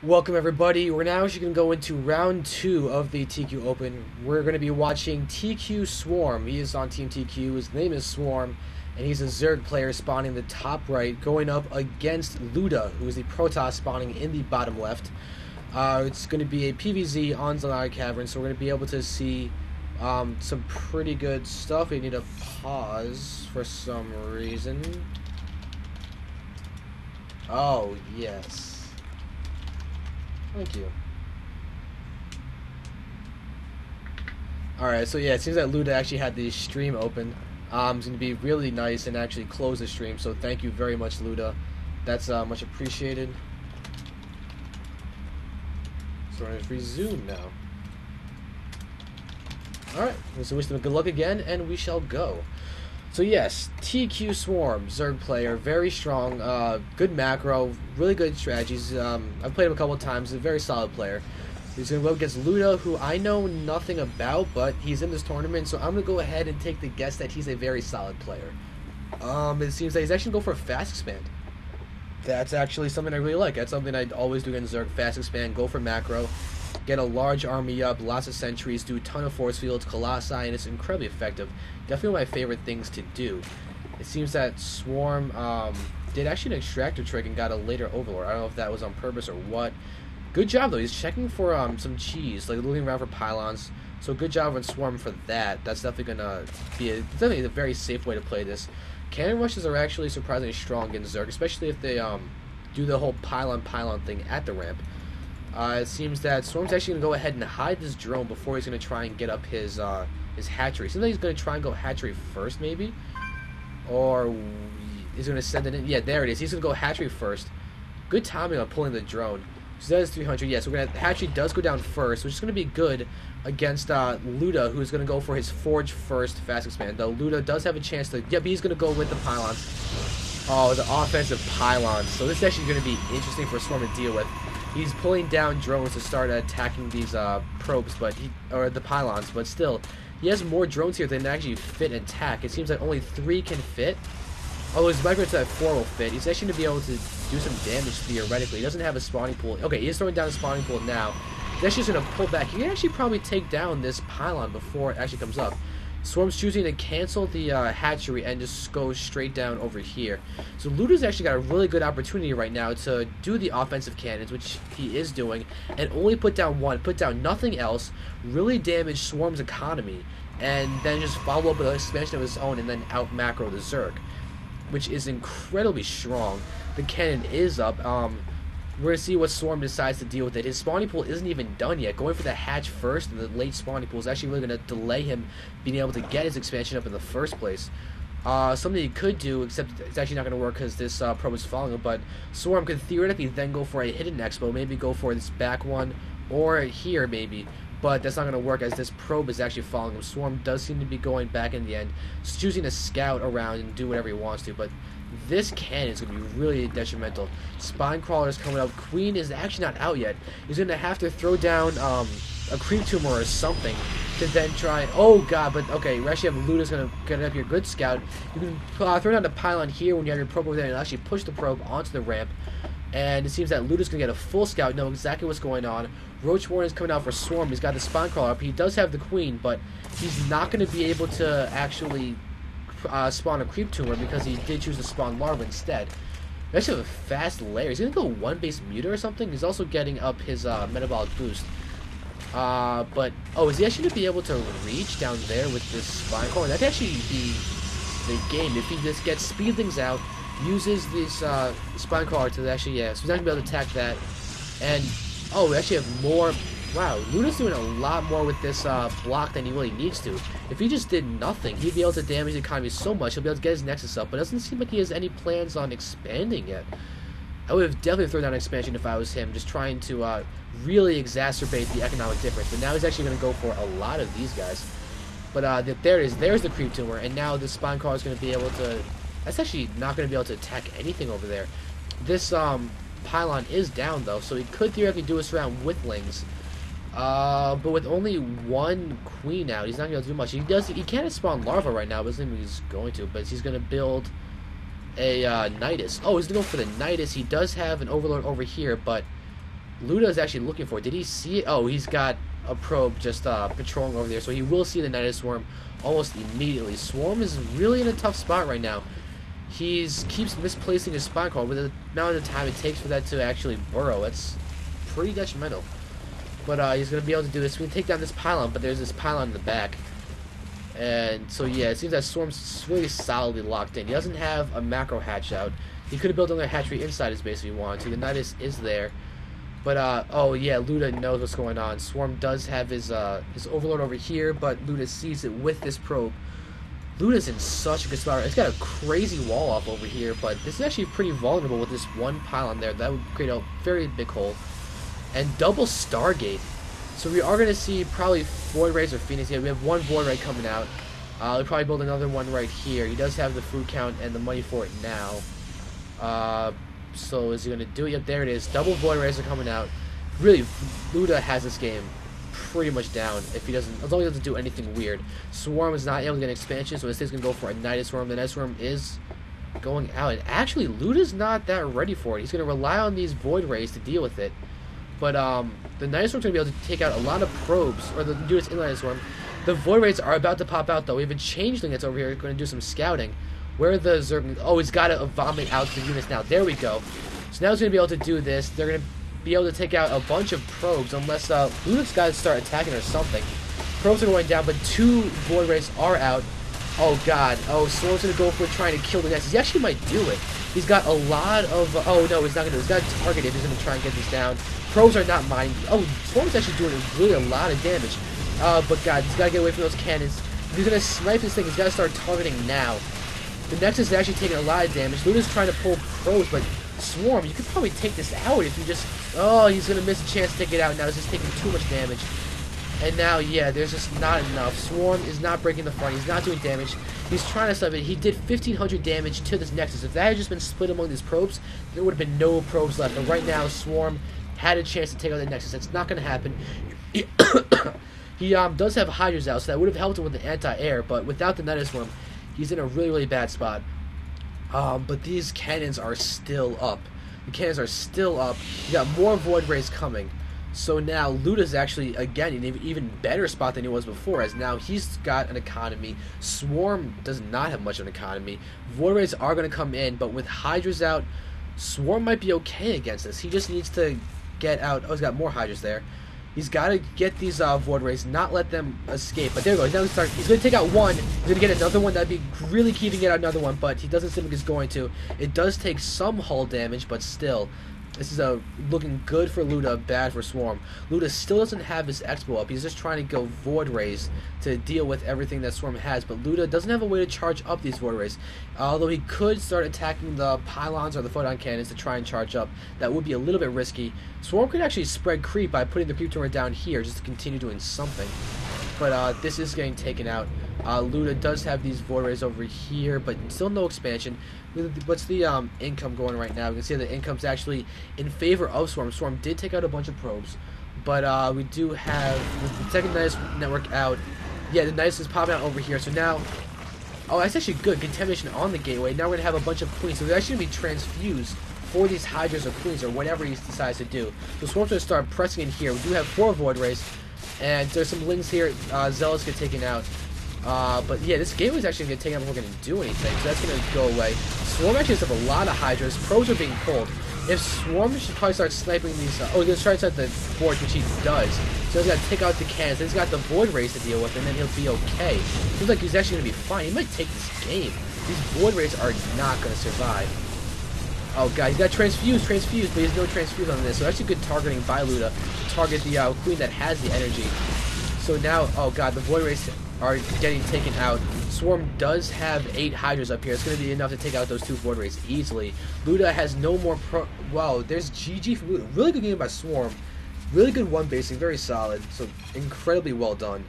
Welcome everybody. We're now actually going to go into round 2 of the TQ Open. We're going to be watching tQSwarM. He is on Team TQ. His name is Swarm, and he's a Zerg player spawning in the top right, going up against Loodah, who is the Protoss spawning in the bottom left. It's going to be a PvZ on Xel'Naga Caverns, so we're going to be able to see some pretty good stuff. We need to pause for some reason. Oh, yes. Thank you. Alright, so yeah, it seems that Loodah actually had the stream open. It's going to be really nice and actually close the stream, so thank you very much, Loodah. That's much appreciated. So we're going to resume now. Alright, so wish them good luck again, and we shall go. So yes, tQSwarM, Zerg player, very strong, good macro, really good strategies. I've played him a couple of times, a very solid player. He's going to go against Loodah, who I know nothing about, but he's in this tournament, so I'm going to go ahead and take the guess that he's a very solid player. It seems that he's actually going to go for a fast expand. That's actually something I really like. That's something I'd always do against Zerg, fast expand, go for macro, get a large army up, lots of sentries, do a ton of force fields, colossi, and it's incredibly effective. Definitely one of my favorite things to do. It seems that Swarm did actually an extractor trick and got a later overlord. I don't know if that was on purpose or what. Good job though. He's checking for some cheese, like looking around for pylons. So good job on Swarm for that. That's definitely gonna be definitely a very safe way to play this. Cannon rushes are actually surprisingly strong against Zerg, especially if they do the whole pylon thing at the ramp. It seems that Swarm's actually going to go ahead and hide this drone before he's going to try and get up his hatchery. It seems like he's going to try and go hatchery first, maybe? Or he's going to send it in. Yeah, there it is. He's going to go hatchery first. Good timing on pulling the drone. So that is 300. Yeah, so we're gonna, hatchery does go down first, which is going to be good against Loodah, who's going to go for his forge first fast expand. Though Loodah does have a chance to... Yep, he's going to go with the pylons. Oh, the offensive pylons. So this is actually going to be interesting for Swarm to deal with. He's pulling down drones to start attacking these probes, or the pylons, but still, he has more drones here than actually fit and attack. It seems like only 3 can fit. Although his migrants at 4 will fit. He's actually going to be able to do some damage theoretically. He doesn't have a spawning pool. Okay, he is throwing down a spawning pool now. He's actually just going to pull back. He can actually probably take down this pylon before it actually comes up. Swarm's choosing to cancel the hatchery and just go straight down over here. So Loodah's actually got a really good opportunity right now to do the offensive cannons, which he is doing, and only put down one, put down nothing else, really damage Swarm's economy, and then just follow up with an expansion of his own and then out macro the Zerg, which is incredibly strong. The cannon is up. We're going to see what Swarm decides to deal with it. His spawning pool isn't even done yet. Going for the hatch first and the late spawning pool is actually really going to delay him being able to get his expansion up in the first place. Something he could do, except it's actually not going to work because this probe is following him, but Swarm could theoretically then go for a hidden expo, maybe go for this back one, or here maybe. But that's not going to work as this probe is actually following him. Swarm does seem to be going back in the end, choosing to scout around and do whatever he wants to, but this cannon is going to be really detrimental. Spine crawler is coming up. Queen is actually not out yet. He's going to have to throw down a creep tumor or something to then try. Oh god, but okay, we actually have Loodah's going to get up here. Good scout. You can throw down the pylon here when you have your probe over there and actually push the probe onto the ramp. And it seems that Loodah's going to get a full scout, know exactly what's going on. Roach Warren is coming out for Swarm. He's got the spine crawler up. He does have the queen, but he's not going to be able to actually spawn a creep tumor because he did choose to spawn larva instead. We actually have a fast layer. He's going to go 1 base muta or something. He's also getting up his metabolic boost. But, oh, is he actually going to be able to reach down there with this spine crawler? That'd actually be the game if he just gets speed things out, uses this spine crawler to actually, yeah, so he's not going to be able to attack that. And, oh, we actually have more. Wow, Loodah's doing a lot more with this block than he really needs to. If he just did nothing, he'd be able to damage the economy so much, he'll be able to get his Nexus up, but it doesn't seem like he has any plans on expanding yet. I would have definitely thrown down expansion if I was him, just trying to really exacerbate the economic difference. But now he's actually going to go for a lot of these guys. But there it is, there's the creep tumor, and now the spine crawler is going to be able to... That's actually not going to be able to attack anything over there. This pylon is down, though, so he could theoretically do us around with lings. But with only 1 queen out, he's not going to do much. He can't spawn larva right now, but doesn't mean he's going to. But he's going to build a Nidus. Oh, he's going to go for the Nidus. He does have an overlord over here, but Loodah is actually looking for. Did he see it? Oh, he's got a probe just patrolling over there, so he will see the tQSwarM almost immediately. Swarm is really in a tough spot right now. Keeps misplacing his spawn call with the amount of time it takes for that to actually burrow. That's pretty detrimental. But he's going to be able to do this. We can take down this pylon, but there's this pylon in the back. And so, yeah, it seems that Swarm's really solidly locked in. He doesn't have a macro hatch out. He could have built another hatchery inside his base if he wanted to. The Nidus is there. But, oh, yeah, Loodah knows what's going on. Swarm does have his overlord over here, but Loodah sees it with this probe. Loodah's in such a good spot. It's got a crazy wall off over here, but this is actually pretty vulnerable with this one pylon there. That would create a very big hole. And double Stargate. So we are going to see probably Void Rays or Phoenix. Yeah, we have one Void Ray coming out. We'll probably build another one right here. He does have the food count and the money for it now. So is he going to do it? Yep, there it is. Double Void Rays are coming out. Really, Loodah has this game pretty much down if he doesn't, as long as he doesn't do anything weird. Swarm is not able to get an expansion, so instead he's going to go for a tQSwarM. The tQSwarM is going out, and actually Loodah's not that ready for it. He's going to rely on these Void Rays to deal with it. But the tQSwarm's going to be able to take out a lot of probes, or do this in tQSwarm. The Void Rays are about to pop out, though. We have a Changeling that's over here going to do some scouting. Where are the Zerg? Oh, he's got to vomit out the units now. There we go. So now he's going to be able to do this. They're going to be able to take out a bunch of probes, unless Loodah's got to start attacking or something. Probes are going down, but two Void Rays are out. Oh, God. Oh, Swarm's going to go for trying to kill the Nexus. He actually might do it. He's got a lot of... oh, no, he's not going to do it. He's got to target if he's going to try and get this down. Probes are not mine. Oh, Swarm's actually doing really a lot of damage. But, God, he's got to get away from those cannons. If he's going to snipe this thing, he's got to start targeting now. The Nexus is actually taking a lot of damage. Loodah's trying to pull probes, but Swarm, you could probably take this out if you just... Oh, he's going to miss a chance to take it out now. He's just taking too much damage. And now, yeah, there's just not enough. Swarm is not breaking the front. He's not doing damage. He's trying to stop it. He did 1,500 damage to this Nexus. If that had just been split among these probes, there would have been no probes left. But right now, Swarm had a chance to take out the Nexus. That's not going to happen. He does have Hydras out, so that would have helped him with the anti-air. But without the tQSwarm, he's in a really, really bad spot. But these cannons are still up. The cannons are still up. You got more Void Rays coming. So now Loodah's actually, again, in an even better spot than he was before, as now he's got an economy. Swarm does not have much of an economy. Void Rays are going to come in, but with Hydras out, Swarm might be okay against this. He just needs to get out. Oh, he's got more Hydras there. He's got to get these Void Rays, not let them escape. But there we go. He's going to take out one. He's going to get another one. That'd be really keeping it out another one, but he doesn't seem like he's going to. It does take some hull damage, but still. This is looking good for Loodah, bad for Swarm. Loodah still doesn't have his Expo up. He's just trying to go Void Rays to deal with everything that Swarm has. But Loodah doesn't have a way to charge up these Void Rays. Although he could start attacking the pylons or the photon cannons to try and charge up. That would be a little bit risky. Swarm could actually spread creep by putting the creep turret down here just to continue doing something. But this is getting taken out. Loodah does have these Void Rays over here, but still no expansion. What's the income going right now? We can see the income's actually in favor of Swarm. Swarm did take out a bunch of probes, but we do have the second Nidus network out. Yeah, the Nidus is popping out over here. So now, oh, that's actually good. Contamination on the gateway. Now we're going to have a bunch of queens. So they're actually going to be transfused for these Hydras or queens or whatever he decides to do. So Swarm's going to start pressing in here. We do have 4 Void Rays, and there's some Lings here. Zealots get taken out. But yeah, this gateway is actually going to get taken out before we're going to do anything, so that's going to go away. Swarm actually has a lot of Hydras. Probes are being pulled. If Swarm should probably start sniping these, oh, he's going to try to snipe the forge, which he does. So he's got to take out the cannons. Then he's got the Void Rays to deal with, and then he'll be okay. Seems like he's actually going to be fine. He might take this game. These Void Rays are not going to survive. Oh, God, he's got transfuse, but he has no transfuse on this. So that's a good targeting by Loodah to target the queen that has the energy. So now, oh, God, the Void Rays are getting taken out. Swarm does have 8 Hydras up here. It's going to be enough to take out those 2 Void Rays easily. Loodah has no more wow, there's GG for Loodah. Really good game by Swarm. Really good one basing, very solid. So incredibly well done.